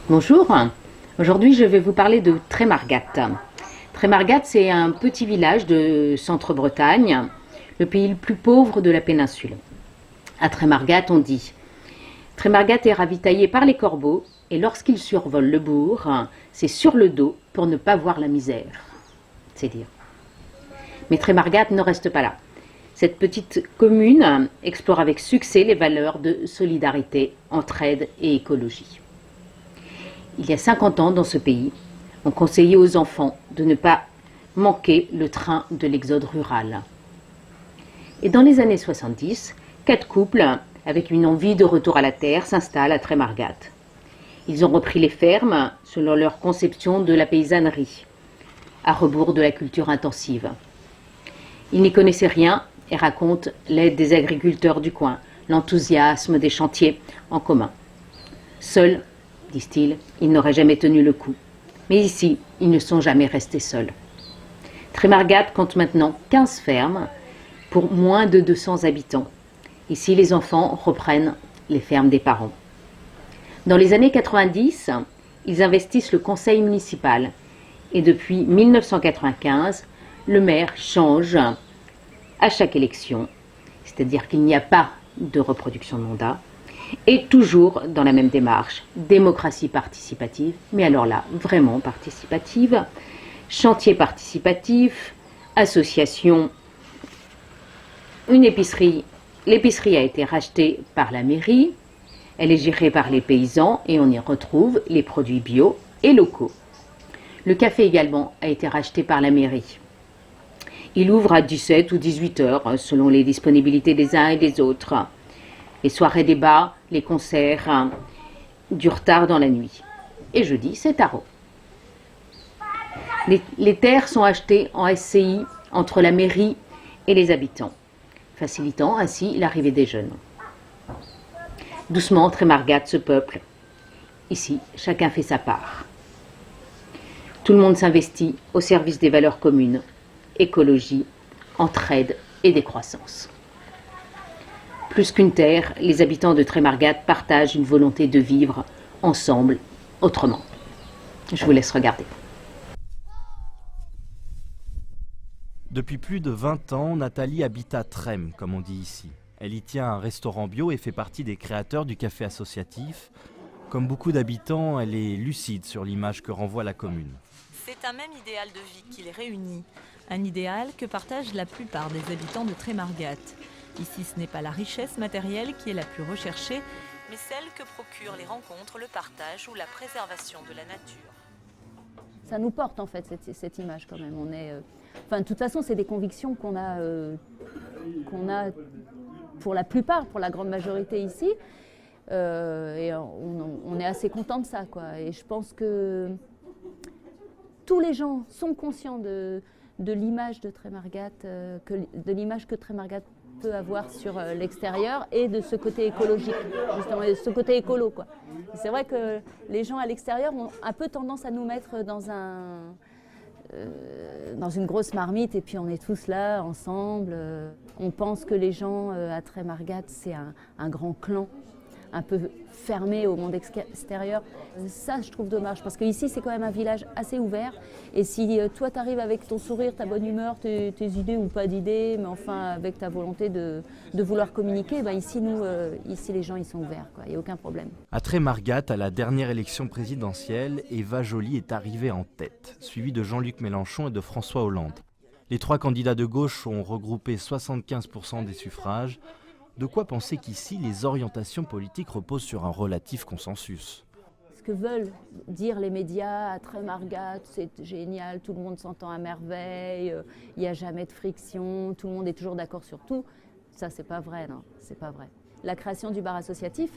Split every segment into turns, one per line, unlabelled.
Bonjour, aujourd'hui je vais vous parler de Trémargat. Trémargat, c'est un petit village de Centre-Bretagne, le pays le plus pauvre de la péninsule. À Trémargat, on dit Trémargat est ravitaillé par les corbeaux et lorsqu'ils survolent le bourg, c'est sur le dos pour ne pas voir la misère. C'est dire. Mais Trémargat ne reste pas là. Cette petite commune explore avec succès les valeurs de solidarité, entraide et écologie. Il y a 50 ans, dans ce pays, on conseillait aux enfants de ne pas manquer le train de l'exode rural. Et dans les années 70, 4 couples, avec une envie de retour à la terre, s'installent à Trémargat. Ils ont repris les fermes selon leur conception de la paysannerie, à rebours de la culture intensive. Ils n'y connaissaient rien et racontent l'aide des agriculteurs du coin, l'enthousiasme des chantiers en commun. Seuls, disent-ils, ils n'auraient jamais tenu le coup. Mais ici, ils ne sont jamais restés seuls. Trémargat compte maintenant 15 fermes pour moins de 200 habitants. Ici, les enfants reprennent les fermes des parents. Dans les années 90, ils investissent le conseil municipal. Et depuis 1995, le maire change à chaque élection. C'est-à-dire qu'il n'y a pas de reproduction de mandat. Et toujours dans la même démarche, démocratie participative, mais alors là, vraiment participative, chantier participatif, association, une épicerie. L'épicerie a été rachetée par la mairie, elle est gérée par les paysans et on y retrouve les produits bio et locaux. Le café également a été racheté par la mairie. Il ouvre à 17 ou 18 heures selon les disponibilités des uns et des autres. Les soirées débats, les concerts, du retard dans la nuit. Et jeudi, c'est tarot. Les terres sont achetées en SCI entre la mairie et les habitants, facilitant ainsi l'arrivée des jeunes. Doucement, Trémargat se peuple. Ici, chacun fait sa part. Tout le monde s'investit au service des valeurs communes, écologie, entraide et décroissance. Plus qu'une terre, les habitants de Trémargat partagent une volonté de vivre ensemble, autrement. Je vous laisse regarder.
Depuis plus de 20 ans, Nathalie habite à Trême, comme on dit ici. Elle y tient un restaurant bio et fait partie des créateurs du café associatif. Comme beaucoup d'habitants, elle est lucide sur l'image que renvoie la commune.
C'est un même idéal de vie qui les réunit. Un idéal que partagent la plupart des habitants de Trémargat. Ici, ce n'est pas la richesse matérielle qui est la plus recherchée, mais celle que procurent les rencontres, le partage ou la préservation de la nature.
Ça nous porte en fait cette image quand même. Enfin, de toute façon, c'est des convictions qu'on a pour la plupart, pour la grande majorité ici. Et on est assez content de ça, quoi. Et je pense que tous les gens sont conscients de l'image de Trémargat, de l'image que Trémargat peut avoir sur l'extérieur et de ce côté écologique, justement, et de ce côté écolo, quoi. C'est vrai que les gens à l'extérieur ont un peu tendance à nous mettre dans une grosse marmite et puis on est tous là ensemble. On pense que les gens à Trémargat, c'est un grand clan, un peu fermé au monde extérieur. Ça, je trouve dommage, parce qu'ici, c'est quand même un village assez ouvert. Et si toi, tu arrives avec ton sourire, ta bonne humeur, tes idées ou pas d'idées, mais enfin avec ta volonté de vouloir communiquer, ben ici, ici, les gens, ils sont ouverts, quoi. Il n'y a aucun problème.
À Trémargat, à la dernière élection présidentielle, Eva Joly est arrivée en tête, suivie de Jean-Luc Mélenchon et de François Hollande. Les 3 candidats de gauche ont regroupé 75% des suffrages. De quoi penser qu'ici, les orientations politiques reposent sur un relatif consensus.
Ce que veulent dire les médias à Trémargat, c'est génial, tout le monde s'entend à merveille, il n'y a jamais de friction, tout le monde est toujours d'accord sur tout. Ça, c'est pas vrai, non, c'est pas vrai. La création du bar associatif,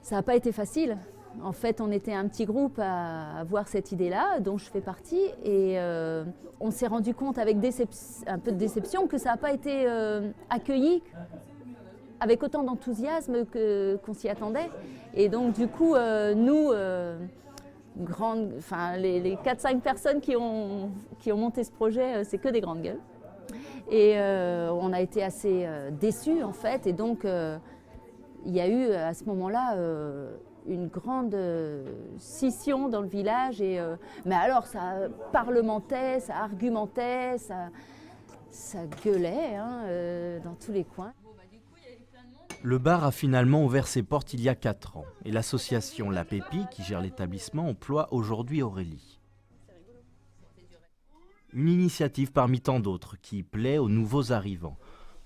ça n'a pas été facile. En fait, on était un petit groupe à avoir cette idée-là, dont je fais partie, et on s'est rendu compte avec un peu de déception que ça n'a pas été accueilli avec autant d'enthousiasme qu'on s'y attendait. Et donc du coup, nous, les 4-5 personnes qui ont monté ce projet, c'est que des grandes gueules. Et on a été assez déçus en fait. Et donc, il y a eu à ce moment-là une grande scission dans le village. Mais alors, ça parlementait, ça argumentait, ça gueulait dans tous les coins.
Le bar a finalement ouvert ses portes il y a 4 ans et l'association La Pépi, qui gère l'établissement, emploie aujourd'hui Aurélie. Une initiative parmi tant d'autres qui plaît aux nouveaux arrivants.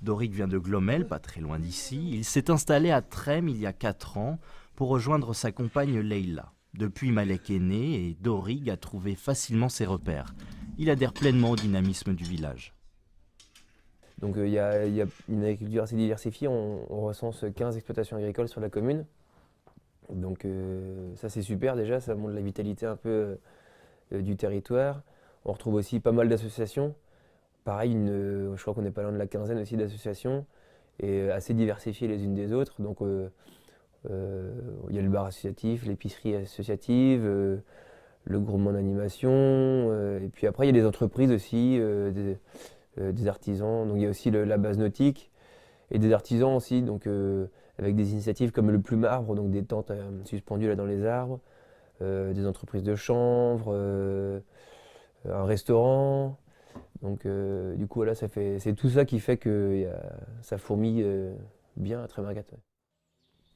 Doric vient de Glomel, pas très loin d'ici. Il s'est installé à Trême il y a 4 ans pour rejoindre sa compagne Leïla. Depuis, Malek est né et Doric a trouvé facilement ses repères. Il adhère pleinement au dynamisme du village.
Donc il y a une agriculture assez diversifiée, on recense 15 exploitations agricoles sur la commune. Donc ça c'est super déjà, ça montre la vitalité un peu du territoire. On retrouve aussi pas mal d'associations. Pareil, je crois qu'on n'est pas loin de la quinzaine aussi d'associations, et assez diversifiées les unes des autres. Donc il y a le bar associatif, l'épicerie associative, le groupement d'animation, et puis après il y a des entreprises aussi, des artisans, donc il y a aussi la base nautique et des artisans aussi, donc avec des initiatives comme le Plume Arbre, donc des tentes suspendues là dans les arbres, des entreprises de chanvre, un restaurant. Donc du coup voilà, c'est tout ça qui fait que ça fourmille bien à Trémargat. Ouais.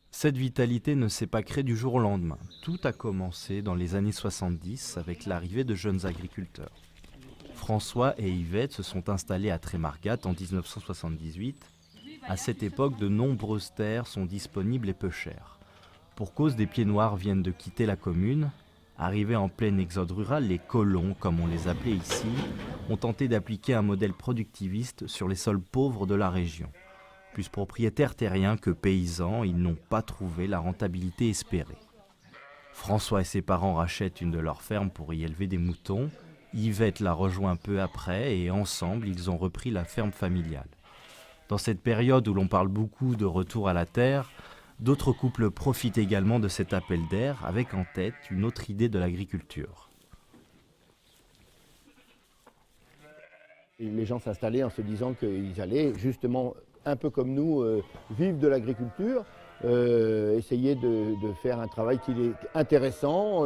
Cette vitalité ne s'est pas créée du jour au lendemain. Tout a commencé dans les années 70 avec l'arrivée de jeunes agriculteurs. François et Yvette se sont installés à Trémargat en 1978. À cette époque, de nombreuses terres sont disponibles et peu chères. Pour cause, des pieds noirs viennent de quitter la commune. Arrivés en plein exode rural, les colons, comme on les appelait ici, ont tenté d'appliquer un modèle productiviste sur les sols pauvres de la région. Plus propriétaires terriens que paysans, ils n'ont pas trouvé la rentabilité espérée. François et ses parents rachètent une de leurs fermes pour y élever des moutons. Yvette la rejoint peu après et ensemble, ils ont repris la ferme familiale. Dans cette période où l'on parle beaucoup de retour à la terre, d'autres couples profitent également de cet appel d'air avec en tête une autre idée de l'agriculture.
Les gens s'installaient en se disant qu'ils allaient justement, un peu comme nous, vivre de l'agriculture, essayer de faire un travail qui est intéressant,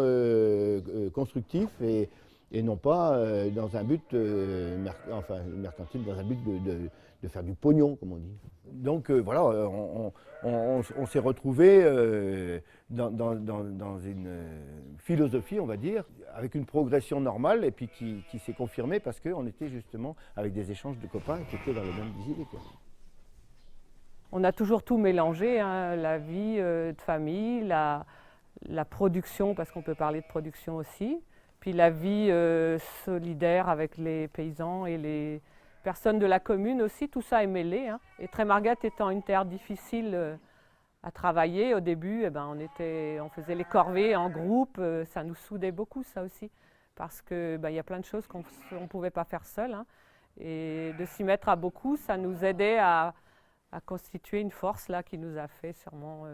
constructif et non pas dans un but mercantile, dans un but de faire du pognon, comme on dit. Donc voilà, on s'est retrouvés dans une philosophie, on va dire, avec une progression normale et puis qui s'est confirmée parce qu'on était justement avec des échanges de copains qui étaient dans les mêmes idées, quoi.
On a toujours tout mélangé, hein, la vie de famille, la production, parce qu'on peut parler de production aussi, puis la vie solidaire avec les paysans et les personnes de la commune aussi, tout ça est mêlé. Hein. Et Trémargat étant une terre difficile à travailler, au début, on faisait les corvées en groupe, ça nous soudait beaucoup ça aussi, parce qu'il y a plein de choses qu'on ne pouvait pas faire seul. Hein. Et de s'y mettre à beaucoup, ça nous aidait à constituer une force là, qui nous a fait sûrement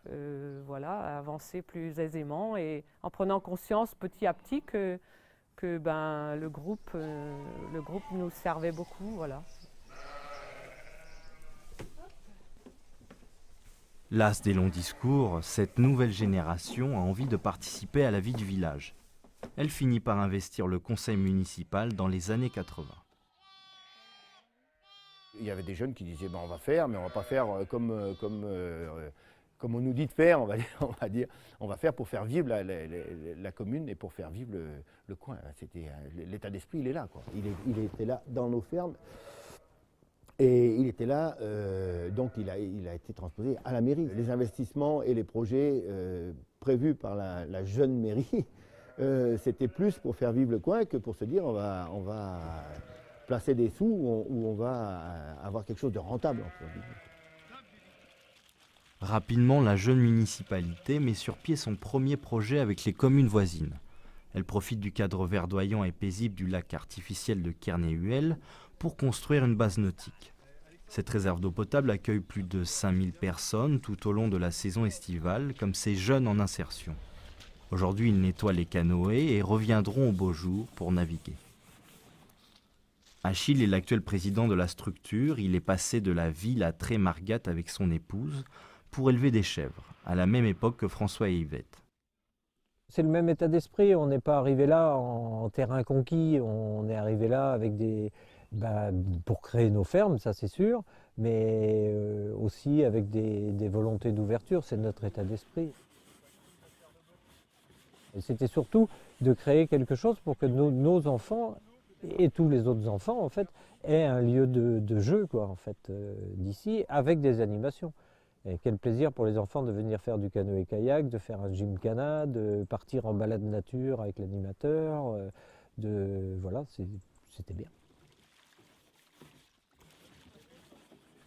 avancer plus aisément et en prenant conscience petit à petit que le groupe nous servait beaucoup. Voilà.
Las des longs discours, cette nouvelle génération a envie de participer à la vie du village. Elle finit par investir le conseil municipal dans les années 80.
Il y avait des jeunes qui disaient on va faire, mais on ne va pas faire comme on nous dit de faire, on va dire. On va faire pour faire vivre la commune et pour faire vivre le coin. L'état d'esprit, il est là, quoi. Il était là dans nos fermes et il était là, donc il a été transposé à la mairie. Les investissements et les projets prévus par la jeune mairie, c'était plus pour faire vivre le coin que pour se dire on va placer des sous où on va avoir quelque chose de rentable.
Rapidement, la jeune municipalité met sur pied son premier projet avec les communes voisines. Elle profite du cadre verdoyant et paisible du lac artificiel de Kernéhuel pour construire une base nautique. Cette réserve d'eau potable accueille plus de 5000 personnes tout au long de la saison estivale, comme ces jeunes en insertion. Aujourd'hui, ils nettoient les canoës et reviendront au beau jour pour naviguer. Achille est l'actuel président de la structure. Il est passé de la ville à Trémargat avec son épouse pour élever des chèvres, à la même époque que François et Yvette.
C'est le même état d'esprit, on n'est pas arrivé là en terrain conquis, on est arrivé là avec pour créer nos fermes, ça c'est sûr, mais aussi avec des volontés d'ouverture, c'est notre état d'esprit. Et c'était surtout de créer quelque chose pour que nos enfants et tous les autres enfants en fait aient un lieu de jeu quoi, en fait, d'ici avec des animations. Et quel plaisir pour les enfants de venir faire du canoë-kayak, de faire un gymkhana, de partir en balade nature avec l'animateur, voilà, c'était bien.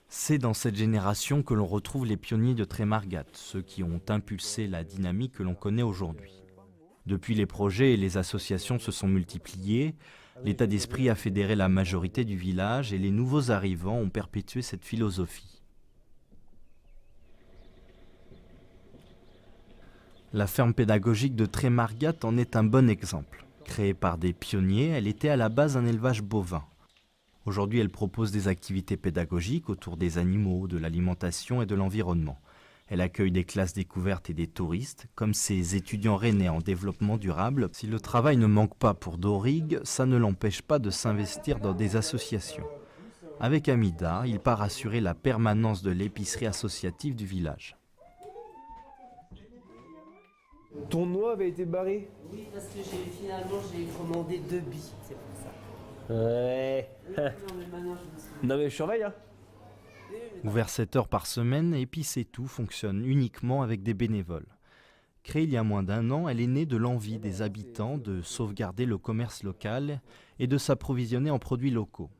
C'est dans cette génération que l'on retrouve les pionniers de Trémargat, ceux qui ont impulsé la dynamique que l'on connaît aujourd'hui. Depuis, les projets et les associations se sont multipliés, l'état d'esprit a fédéré la majorité du village et les nouveaux arrivants ont perpétué cette philosophie. La ferme pédagogique de Trémargat en est un bon exemple. Créée par des pionniers, elle était à la base un élevage bovin. Aujourd'hui, elle propose des activités pédagogiques autour des animaux, de l'alimentation et de l'environnement. Elle accueille des classes découvertes et des touristes, comme ces étudiants rennais en développement durable. Si le travail ne manque pas pour Dorig, ça ne l'empêche pas de s'investir dans des associations. Avec Amida, il part assurer la permanence de l'épicerie associative du village.
Ton noix avait été barré?
Oui, parce que finalement j'ai commandé 2 billes, c'est pour ça.
Ouais. Non mais je surveille hein.
Ouvert 7 heures par semaine, Épices et Tout fonctionne uniquement avec des bénévoles. Créée il y a moins d'1 an, elle est née de l'envie des habitants de sauvegarder le commerce local et de s'approvisionner en produits locaux.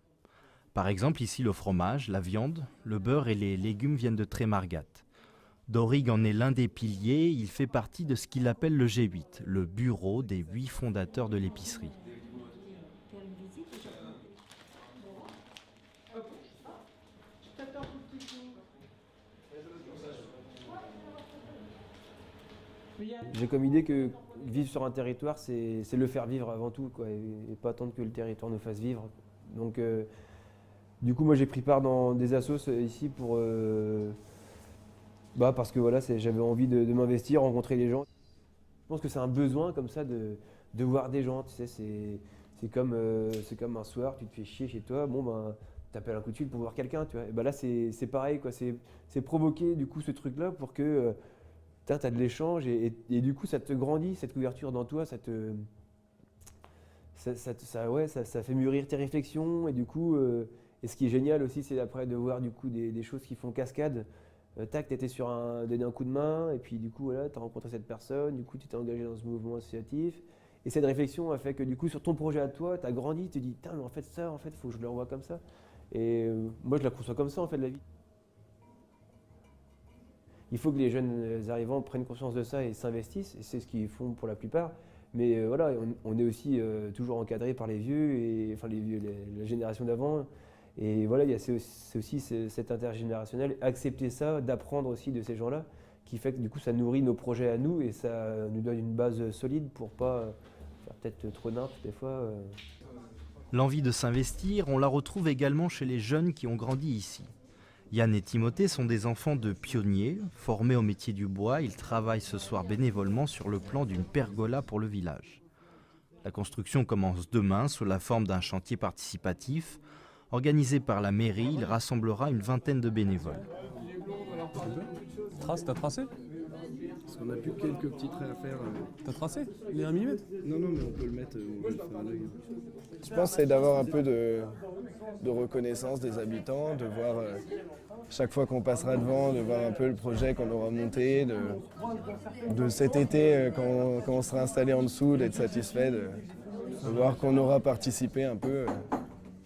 Par exemple, ici le fromage, la viande, le beurre et les légumes viennent de Trémargat. Dorig en est l'un des piliers, il fait partie de ce qu'il appelle le G8, le bureau des 8 fondateurs de l'épicerie.
J'ai comme idée que vivre sur un territoire, c'est le faire vivre avant tout, quoi, et pas attendre que le territoire nous fasse vivre. Donc, du coup, moi j'ai pris part dans des assos ici pour... parce que voilà, j'avais envie de m'investir, rencontrer les gens. Je pense que c'est un besoin comme ça de voir des gens, tu sais, c'est comme un soir, tu te fais chier chez toi, t'appelles un coup de fil pour voir quelqu'un, tu vois. Et là c'est pareil, quoi, c'est provoquer du coup ce truc-là pour que tu as de l'échange et du coup ça te grandit, cette ouverture dans toi, ça fait mûrir tes réflexions et du coup, et ce qui est génial aussi, c'est après de voir du coup des choses qui font cascade. Tac, tu étais sur donner un coup de main, et puis du coup, voilà, tu as rencontré cette personne, du coup, tu t'es engagé dans ce mouvement associatif. Et cette réflexion a fait que du coup, sur ton projet à toi, tu as grandi, tu te dis, putain, mais en fait, ça, en fait, il faut que je le revoie comme ça. Et moi, je la conçois comme ça, en fait, la vie. Il faut que les jeunes arrivants prennent conscience de ça et s'investissent, et c'est ce qu'ils font pour la plupart. Mais voilà, on est aussi toujours encadré par les vieux, la génération d'avant. Et voilà, c'est aussi cet intergénérationnel, accepter ça, d'apprendre aussi de ces gens-là, qui fait que du coup ça nourrit nos projets à nous et ça nous donne une base solide pour pas faire peut-être trop n'importe des fois.
L'envie de s'investir, on la retrouve également chez les jeunes qui ont grandi ici. Yann et Timothée sont des enfants de pionniers, formés au métier du bois. Ils travaillent ce soir bénévolement sur le plan d'une pergola pour le village. La construction commence demain sous la forme d'un chantier participatif. Organisé par la mairie, il rassemblera une vingtaine de bénévoles.
T'as tracé?
Parce qu'on a plus quelques petits traits à faire.
T'as tracé? Il est 1 mm?
Non, mais on peut le mettre, on va le faire à l'œil. Je pense que c'est d'avoir un peu de reconnaissance des habitants, de voir chaque fois qu'on passera devant, de voir un peu le projet qu'on aura monté, de cet été, quand on sera installé en dessous, d'être satisfait, de voir qu'on aura participé un peu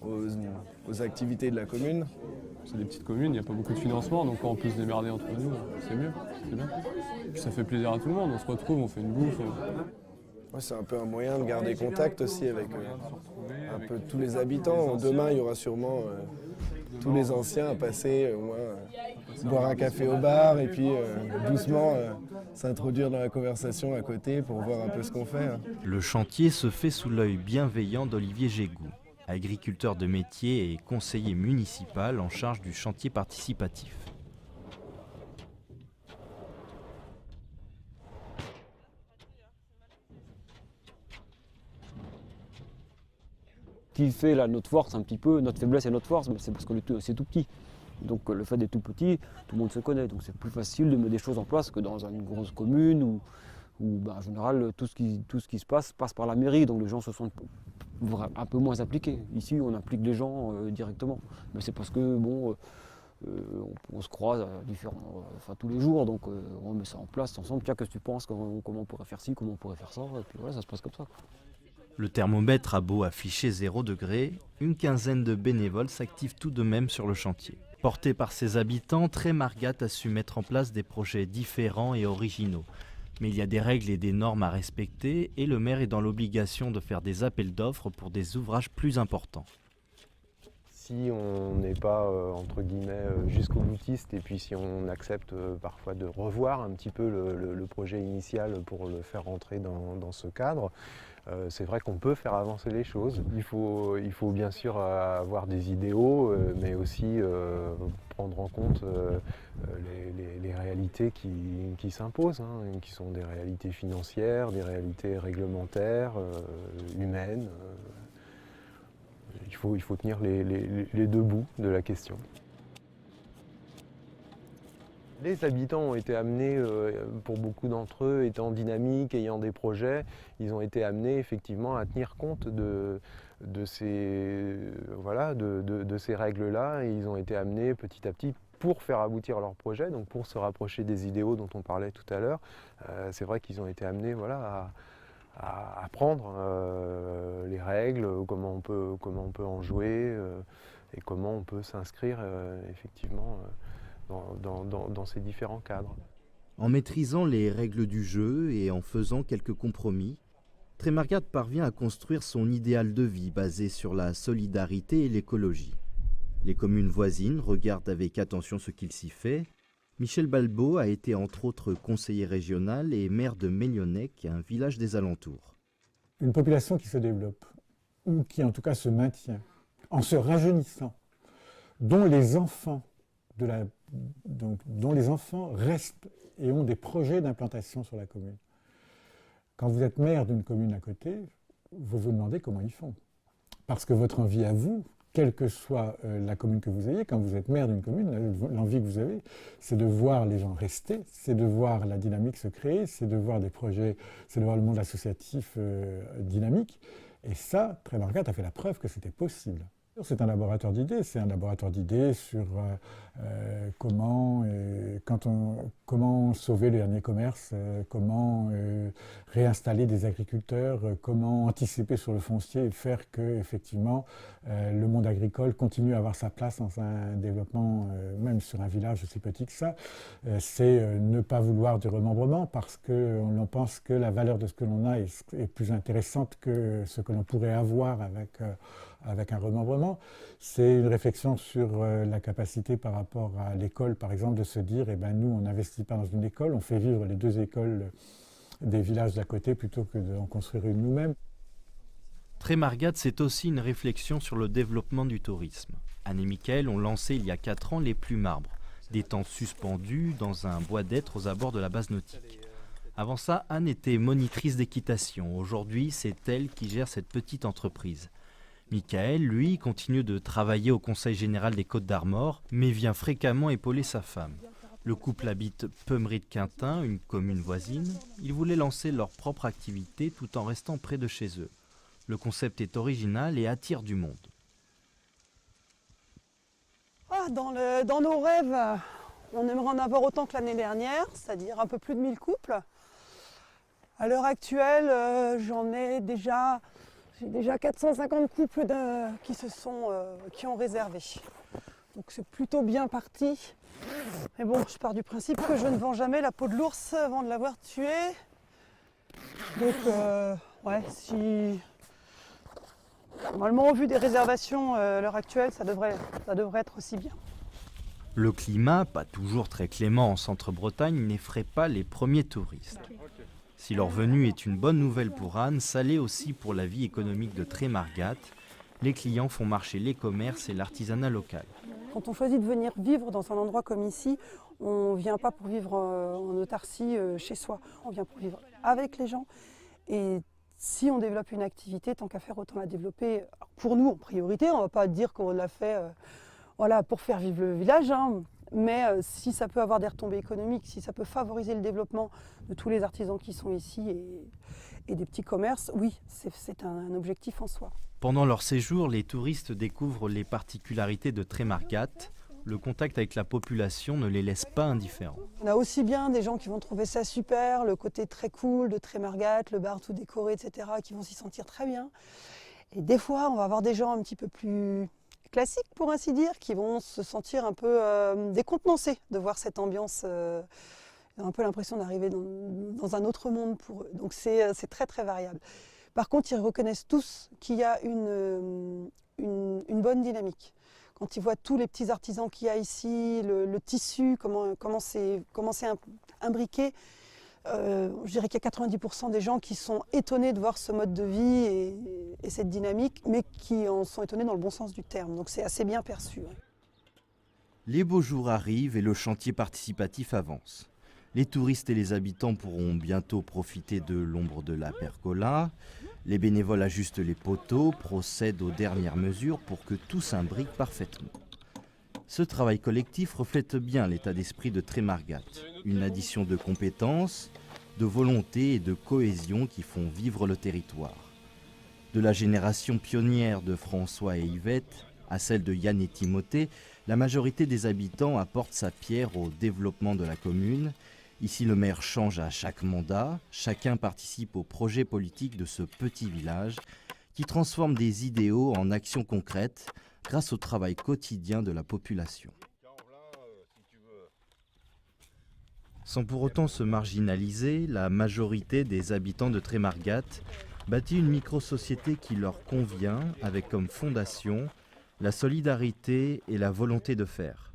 aux activités de la commune.
C'est des petites communes, il n'y a pas beaucoup de financement, donc quand on peut se démerder entre nous, c'est mieux, c'est bien. Puis ça fait plaisir à tout le monde, on se retrouve, on fait une bouffe.
Ouais, c'est un peu un moyen de garder contact aussi avec un peu tous les habitants. Demain, il y aura sûrement tous les anciens à passer, boire un café au bar et puis doucement s'introduire dans la conversation à côté pour voir un peu ce qu'on fait.
Le chantier se fait sous l'œil bienveillant d'Olivier Gégou, agriculteur de métier et conseiller municipal en charge du chantier participatif.
qui fait là, notre force un petit peu, notre faiblesse et notre force, c'est parce que c'est tout petit. Donc le fait d'être tout petit, tout le monde se connaît, donc c'est plus facile de mettre des choses en place que dans une grosse commune où en général tout ce qui se passe par la mairie, donc les gens se sentent un peu moins impliqués. Ici on implique les gens directement, mais c'est parce que on se croise tous les jours, donc on met ça en place ensemble. Tiens, qu'est-ce que tu penses, comment on pourrait faire ci, comment on pourrait faire ça, et puis voilà, ça se passe comme ça.
Le thermomètre a beau afficher 0 degré, une quinzaine de bénévoles s'activent tout de même sur le chantier. Porté par ses habitants, Trémargat a su mettre en place des projets différents et originaux. Mais il y a des règles et des normes à respecter et le maire est dans l'obligation de faire des appels d'offres pour des ouvrages plus importants.
Si on n'est pas, entre guillemets, jusqu'au boutiste et puis si on accepte parfois de revoir un petit peu le projet initial pour le faire rentrer dans ce cadre, c'est vrai qu'on peut faire avancer les choses. Il faut bien sûr avoir des idéaux, mais aussi prendre en compte les réalités qui s'imposent, hein, qui sont des réalités financières, des réalités réglementaires, humaines. Il faut tenir les deux bouts de la question. Les habitants ont été amenés, pour beaucoup d'entre eux, étant dynamiques, ayant des projets, ils ont été amenés effectivement à tenir compte de ces règles-là et ils ont été amenés petit à petit pour faire aboutir leur projet, donc pour se rapprocher des idéaux dont on parlait tout à l'heure. C'est vrai qu'ils ont été amenés à apprendre les règles, comment on peut en jouer et comment on peut s'inscrire effectivement dans ces différents cadres.
En maîtrisant les règles du jeu et en faisant quelques compromis, Trémargat parvient à construire son idéal de vie basé sur la solidarité et l'écologie. Les communes voisines regardent avec attention ce qu'il s'y fait. Michel Balbo a été entre autres conseiller régional et maire de Mélionnec, un village des alentours.
Une population qui se développe, ou qui en tout cas se maintient, en se rajeunissant, dont les enfants restent et ont des projets d'implantation sur la commune. Quand vous êtes maire d'une commune à côté, vous vous demandez comment ils font. Parce que votre envie à vous, quelle que soit la commune que vous ayez, quand vous êtes maire d'une commune, l'envie que vous avez, c'est de voir les gens rester, c'est de voir la dynamique se créer, c'est de voir des projets, c'est de voir le monde associatif dynamique. Et ça, Trémargat a fait la preuve que c'était possible. C'est un laboratoire d'idées, sur comment sauver le dernier commerce, comment réinstaller des agriculteurs, comment anticiper sur le foncier et faire que effectivement le monde agricole continue à avoir sa place dans un développement, même sur un village aussi petit que ça. C'est ne pas vouloir du remembrement parce qu'on pense que la valeur de ce que l'on a est plus intéressante que ce que l'on pourrait avoir avec un remembrement. C'est une réflexion sur la capacité par rapport à l'école, par exemple, de se dire, nous, on n'investit pas dans une école, on fait vivre les deux écoles des villages d'à côté plutôt que d'en construire une nous-mêmes.
Trémargat, c'est aussi une réflexion sur le développement du tourisme. Anne et Mickaël ont lancé il y a 4 ans les Plumes Arbres, des tentes suspendues dans un bois d'être aux abords de la base nautique. Avant ça, Anne était monitrice d'équitation. Aujourd'hui, c'est elle qui gère cette petite entreprise. Mickaël, lui, continue de travailler au Conseil général des Côtes-d'Armor, mais vient fréquemment épauler sa femme. Le couple habite Peumry-de-Quintin, une commune voisine. Ils voulaient lancer leur propre activité tout en restant près de chez eux. Le concept est original et attire du monde.
Dans nos rêves, on aimerait en avoir autant que l'année dernière, c'est-à-dire un peu plus de 1000 couples. À l'heure actuelle, j'ai déjà 450 couples qui ont réservé. Donc c'est plutôt bien parti. Mais bon, je pars du principe que je ne vends jamais la peau de l'ours avant de l'avoir tué. Donc si... Normalement, au vu des réservations à l'heure actuelle, ça devrait être aussi bien.
Le climat, pas toujours très clément en Centre-Bretagne, n'effraie pas les premiers touristes. Si leur venue est une bonne nouvelle pour Anne, ça l'est aussi pour la vie économique de Trémargat. Les clients font marcher les commerces et l'artisanat local.
Quand on choisit de venir vivre dans un endroit comme ici, on ne vient pas pour vivre en autarcie chez soi. On vient pour vivre avec les gens. Et si on développe une activité, tant qu'à faire, autant la développer. Alors pour nous, en priorité, on ne va pas dire qu'on l'a fait voilà, pour faire vivre le village, hein, mais si ça peut avoir des retombées économiques, si ça peut favoriser le développement de tous les artisans qui sont ici et des petits commerces, oui, c'est un objectif en soi.
Pendant leur séjour, les touristes découvrent les particularités de Trémargat. Le contact avec la population ne les laisse pas indifférents.
On a aussi bien des gens qui vont trouver ça super, le côté très cool de Trémargat, le bar tout décoré, etc., qui vont s'y sentir très bien. Et des fois, on va avoir des gens un petit peu plus classiques, pour ainsi dire, qui vont se sentir un peu décontenancés de voir cette ambiance. Ils ont un peu l'impression d'arriver dans un autre monde pour eux. Donc c'est très très variable. Par contre, ils reconnaissent tous qu'il y a une bonne dynamique. Quand ils voient tous les petits artisans qu'il y a ici, le tissu, comment c'est imbriqué, je dirais qu'il y a 90% des gens qui sont étonnés de voir ce mode de vie et cette dynamique, mais qui en sont étonnés dans le bon sens du terme. Donc c'est assez bien perçu. Ouais.
Les beaux jours arrivent et le chantier participatif avance. Les touristes et les habitants pourront bientôt profiter de l'ombre de la pergola. Les bénévoles ajustent les poteaux, procèdent aux dernières mesures pour que tout s'imbrique parfaitement. Ce travail collectif reflète bien l'état d'esprit de Trémargat. Une addition de compétences, de volonté et de cohésion qui font vivre le territoire. De la génération pionnière de François et Yvette à celle de Yann et Timothée, la majorité des habitants apporte sa pierre au développement de la commune. Ici, le maire change à chaque mandat. Chacun participe au projet politique de ce petit village qui transforme des idéaux en actions concrètes grâce au travail quotidien de la population. Sans pour autant se marginaliser, la majorité des habitants de Trémargat bâtit une micro-société qui leur convient avec comme fondation la solidarité et la volonté de faire.